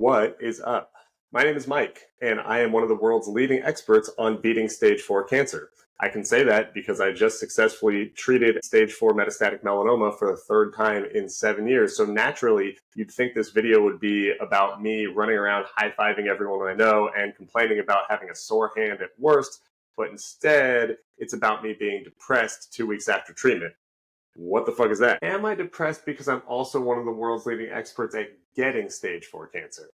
What is up? My name is Mike, and I am one of the world's leading experts on beating stage 4 cancer. I can say that because I just successfully treated stage 4 metastatic melanoma for the third time in 7 years. So naturally, you'd think this video would be about me running around high-fiving everyone I know and complaining about having a sore hand at worst, but instead, it's about me being depressed 2 weeks after treatment. What the fuck is that? Am I depressed because I'm also one of the world's leading experts at getting stage 4 cancer?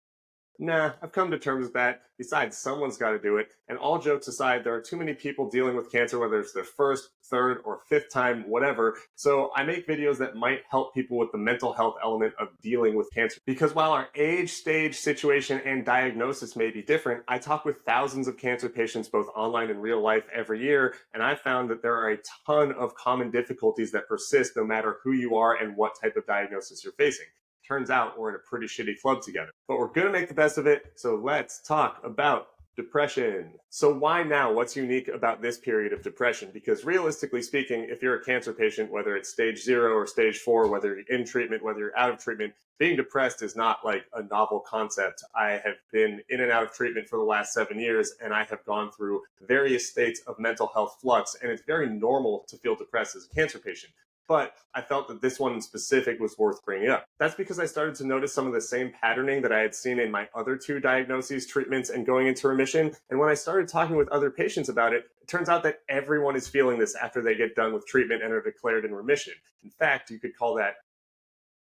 Nah, I've come to terms with that. Besides, someone's got to do it. And all jokes aside, there are too many people dealing with cancer, whether it's their first, third, or fifth time, whatever. So I make videos that might help people with the mental health element of dealing with cancer. Because while our age, stage, situation, and diagnosis may be different, I talk with thousands of cancer patients both online and real life every year, and I found that there are a ton of common difficulties that persist no matter who you are and what type of diagnosis you're facing. Turns out we're in a pretty shitty club together. But we're gonna make the best of it, so let's talk about depression. So why now? What's unique about this period of depression? Because realistically speaking, if you're a cancer patient, whether it's stage 0 or stage 4, whether you're in treatment, whether you're out of treatment, being depressed is not like a novel concept. I have been in and out of treatment for the last 7 years, and I have gone through various states of mental health flux, and it's very normal to feel depressed as a cancer patient. But I felt that this one in specific was worth bringing up. That's because I started to notice some of the same patterning that I had seen in my other 2 diagnoses, treatments, and going into remission. And when I started talking with other patients about it, it turns out that everyone is feeling this after they get done with treatment and are declared in remission. In fact, you could call that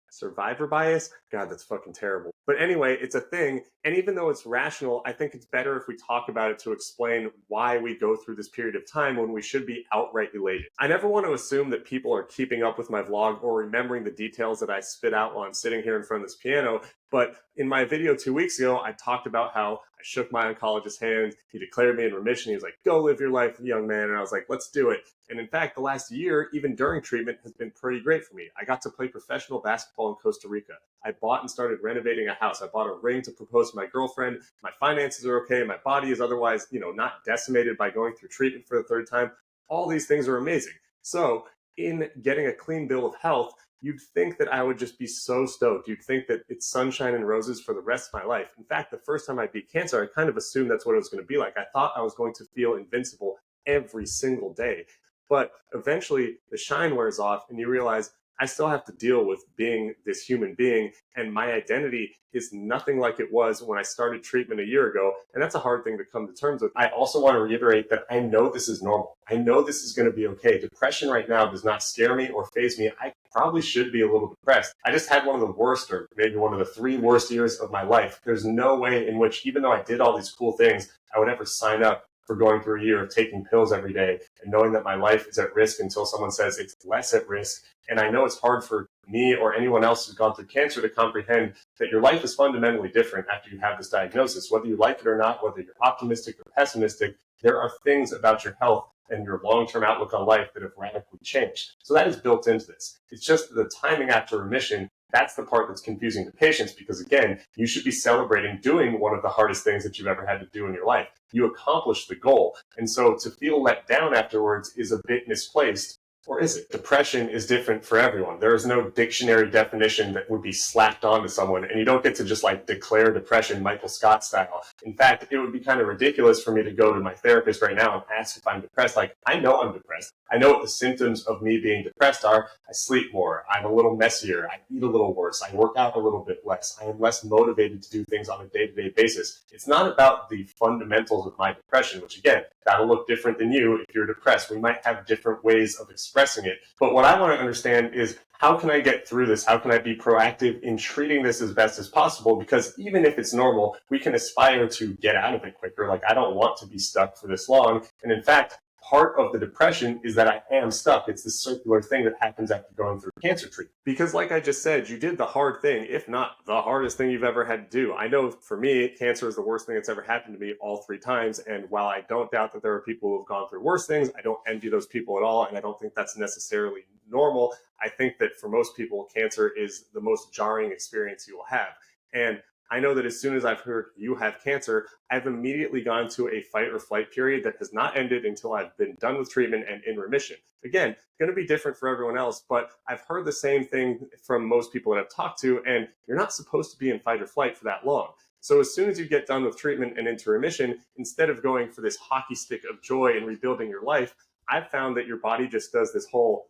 survivor bias. God, that's fucking terrible. But anyway, it's a thing. And even though it's rational, I think it's better if we talk about it to explain why we go through this period of time when we should be outright elated. I never want to assume that people are keeping up with my vlog or remembering the details that I spit out while I'm sitting here in front of this piano. But in my video 2 weeks ago, I talked about how I shook my oncologist's hand. He declared me in remission. He was like, go live your life, young man. And I was like, let's do it. And in fact, the last year, even during treatment, has been pretty great for me. I got to play professional basketball in Costa Rica. I bought and started renovating a house. I bought a ring to propose to my girlfriend. My finances are okay. My body is otherwise, not decimated by going through treatment for the third time. All these things are amazing. So in getting a clean bill of health, you'd think that I would just be so stoked. You'd think that it's sunshine and roses for the rest of my life. In fact, the first time I beat cancer, I kind of assumed that's what it was going to be like. I thought I was going to feel invincible every single day. But eventually the shine wears off and you realize I still have to deal with being this human being, and my identity is nothing like it was when I started treatment a year ago, and that's a hard thing to come to terms with. I also want to reiterate that I know this is normal. I know this is going to be okay. Depression right now does not scare me or faze me. I probably should be a little depressed. I just had one of the worst, or maybe one of the 3 worst years of my life. There's no way in which, even though I did all these cool things, I would ever sign up for going through a year of taking pills every day and knowing that my life is at risk until someone says it's less at risk. And I know it's hard for me or anyone else who's gone through cancer to comprehend that your life is fundamentally different after you have this diagnosis. Whether you like it or not, whether you're optimistic or pessimistic, there are things about your health and your long-term outlook on life that have radically changed. So that is built into this. It's just the timing after remission. That's the part that's confusing to patients because, again, you should be celebrating doing one of the hardest things that you've ever had to do in your life. You accomplished the goal. And so to feel let down afterwards is a bit misplaced. Or is it? Depression is different for everyone. There is no dictionary definition that would be slapped onto someone, and you don't get to just declare depression Michael Scott style. In fact, it would be kind of ridiculous for me to go to my therapist right now and ask if I'm depressed. I know I'm depressed. I know what the symptoms of me being depressed are. I sleep more. I'm a little messier. I eat a little worse. I work out a little bit less. I am less motivated to do things on a day-to-day basis. It's not about the fundamentals of my depression, which again, that'll look different than you if you're depressed. We might have different ways of expressing it. But what I want to understand is, how can I get through this? How can I be proactive in treating this as best as possible? Because even if it's normal, we can aspire to get out of it quicker. I don't want to be stuck for this long. And in fact, part of the depression is that I am stuck. It's this circular thing that happens after going through cancer treatment. Because like I just said, you did the hard thing, if not the hardest thing you've ever had to do. I know for me, cancer is the worst thing that's ever happened to me all 3 times. And while I don't doubt that there are people who have gone through worse things, I don't envy those people at all. And I don't think that's necessarily normal. I think that for most people, cancer is the most jarring experience you will have. And I know that as soon as I've heard you have cancer, I've immediately gone to a fight or flight period that has not ended until I've been done with treatment and in remission. Again, going to be different for everyone else, but I've heard the same thing from most people that I've talked to, and you're not supposed to be in fight or flight for that long. So as soon as you get done with treatment and into remission, instead of going for this hockey stick of joy and rebuilding your life, I've found that your body just does this whole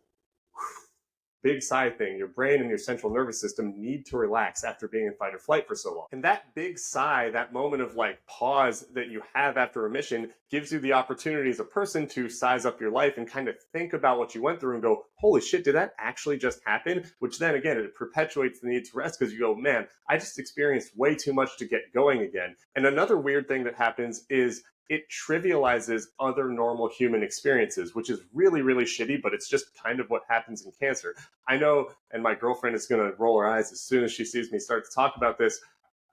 big sigh thing. Your brain and your central nervous system need to relax after being in fight or flight for so long. And that big sigh, that moment of like pause that you have after remission, gives you the opportunity as a person to size up your life and kind of think about what you went through and go, holy shit, did that actually just happen? Which then again, it perpetuates the need to rest because you go, man, I just experienced way too much to get going again. And another weird thing that happens is it trivializes other normal human experiences, which is really, really shitty, but it's just kind of what happens in cancer. I know, and my girlfriend is going to roll her eyes as soon as she sees me start to talk about this.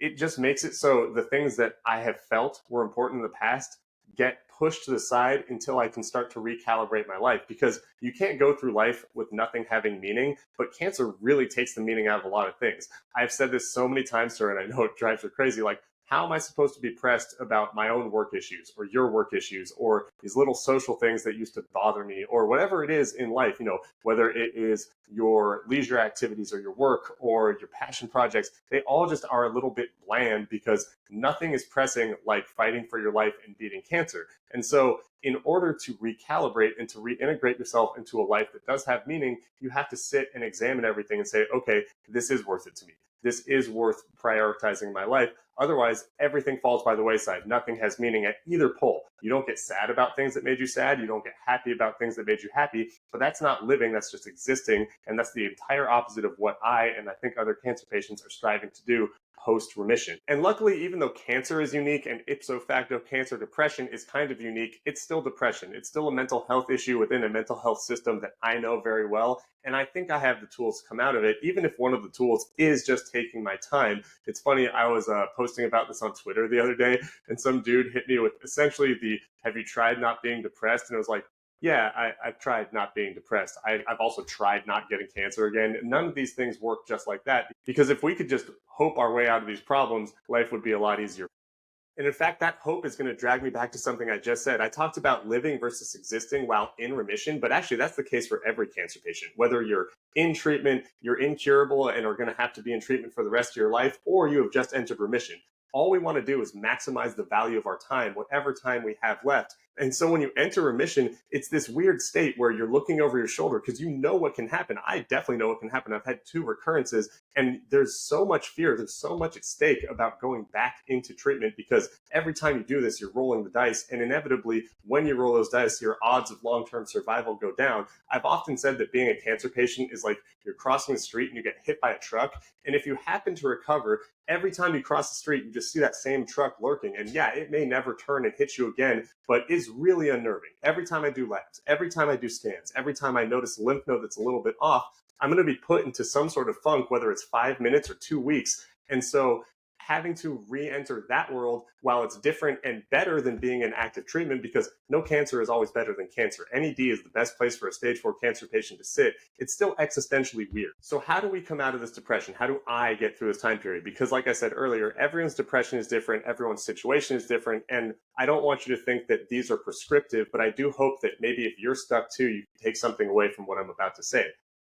It just makes it so the things that I have felt were important in the past get pushed to the side until I can start to recalibrate my life, because you can't go through life with nothing having meaning, but cancer really takes the meaning out of a lot of things. I've said this so many times to her, and I know it drives her crazy, like, how am I supposed to be pressed about my own work issues or your work issues or these little social things that used to bother me or whatever it is in life, whether it is your leisure activities or your work or your passion projects, they all just are a little bit bland because nothing is pressing like fighting for your life and beating cancer. And so in order to recalibrate and to reintegrate yourself into a life that does have meaning, you have to sit and examine everything and say, okay, this is worth it to me. This is worth prioritizing my life. Otherwise, everything falls by the wayside. Nothing has meaning at either pole. You don't get sad about things that made you sad. You don't get happy about things that made you happy. But that's not living. That's just existing. And that's the entire opposite of what I and I think other cancer patients are striving to do post-remission. And luckily, even though cancer is unique and ipso facto cancer depression is kind of unique, it's still depression. It's still a mental health issue within a mental health system that I know very well. And I think I have the tools to come out of it, even if one of the tools is just taking my time. It's funny, I was posting about this on Twitter the other day, and some dude hit me with essentially the, have you tried not being depressed? And I was like, yeah, I've tried not being depressed. I've also tried not getting cancer again. None of these things work just like that, because if we could just hope our way out of these problems, life would be a lot easier. And in fact, that hope is going to drag me back to something I just said. I talked about living versus existing while in remission, but actually that's the case for every cancer patient. Whether you're in treatment, you're incurable and are going to have to be in treatment for the rest of your life, or you have just entered remission. All we want to do is maximize the value of our time, whatever time we have left. And so when you enter remission, it's this weird state where you're looking over your shoulder because you know what can happen. I definitely know what can happen. I've had 2 recurrences, and there's so much fear. There's so much at stake about going back into treatment because every time you do this, you're rolling the dice. And inevitably, when you roll those dice, your odds of long-term survival go down. I've often said that being a cancer patient is like you're crossing the street and you get hit by a truck. And if you happen to recover, every time you cross the street, you just see that same truck lurking. And yeah, it may never turn and hit you again, but it's really unnerving. Every time I do labs, every time I do scans, every time I notice a lymph node that's a little bit off, I'm going to be put into some sort of funk, whether it's 5 minutes or 2 weeks. And so having to re-enter that world, while it's different and better than being in active treatment, because no cancer is always better than cancer. NED is the best place for a stage 4 cancer patient to sit. It's still existentially weird. So how do we come out of this depression? How do I get through this time period? Because like I said earlier, everyone's depression is different. Everyone's situation is different. And I don't want you to think that these are prescriptive, but I do hope that maybe if you're stuck too, you can take something away from what I'm about to say.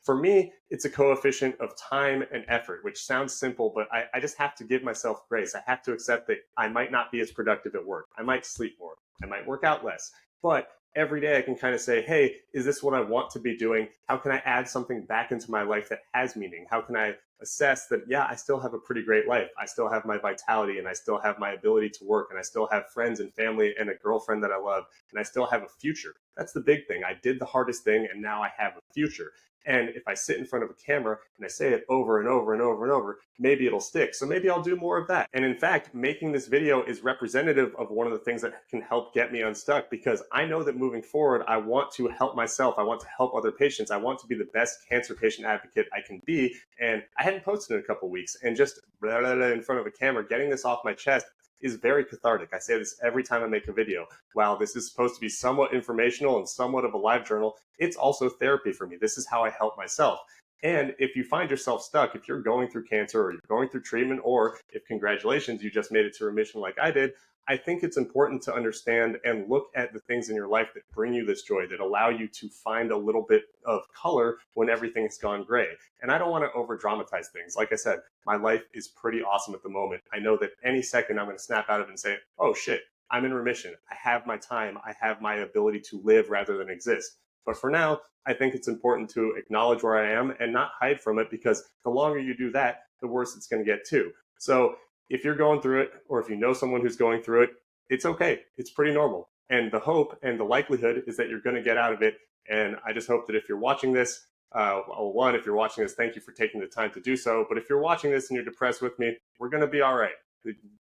For me, it's a coefficient of time and effort, which sounds simple, but I just have to give myself grace. I have to accept that I might not be as productive at work. I might sleep more. I might work out less. But every day I can kind of say, hey, is this what I want to be doing? How can I add something back into my life that has meaning? How can I assess that, yeah, I still have a pretty great life. I still have my vitality and I still have my ability to work and I still have friends and family and a girlfriend that I love and I still have a future. That's the big thing. I did the hardest thing and now I have a future. And if I sit in front of a camera and I say it over and over and over and over, maybe it'll stick. So maybe I'll do more of that. And in fact, making this video is representative of one of the things that can help get me unstuck, because I know that moving forward, I want to help myself. I want to help other patients. I want to be the best cancer patient advocate I can be. And I hadn't posted in a couple of weeks, and just in front of a camera, getting this off my chest is very cathartic. I say this every time I make a video. While this is supposed to be somewhat informational and somewhat of a live journal, it's also therapy for me. This is how I help myself. And if you find yourself stuck, if you're going through cancer or you're going through treatment, or if congratulations, you just made it to remission like I did, I think it's important to understand and look at the things in your life that bring you this joy, that allow you to find a little bit of color when everything's gone gray. And I don't want to over dramatize things. Like I said, my life is pretty awesome at the moment. I know that any second I'm going to snap out of it and say, oh shit, I'm in remission. I have my time. I have my ability to live rather than exist. But for now, I think it's important to acknowledge where I am and not hide from it, because the longer you do that, the worse it's going to get too. So if you're going through it, or if you know someone who's going through it, it's okay. It's pretty normal. And the hope and the likelihood is that you're going to get out of it. And I just hope that if you're watching this, well, one, if you're watching this, thank you for taking the time to do so. But if you're watching this and you're depressed with me, we're going to be all right.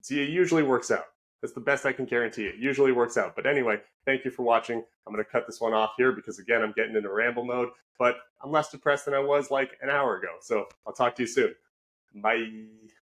See, it usually works out. That's the best I can guarantee. It usually works out. But anyway, thank you for watching. I'm going to cut this one off here because, again, I'm getting into ramble mode. But I'm less depressed than I was like an hour ago. So I'll talk to you soon. Bye.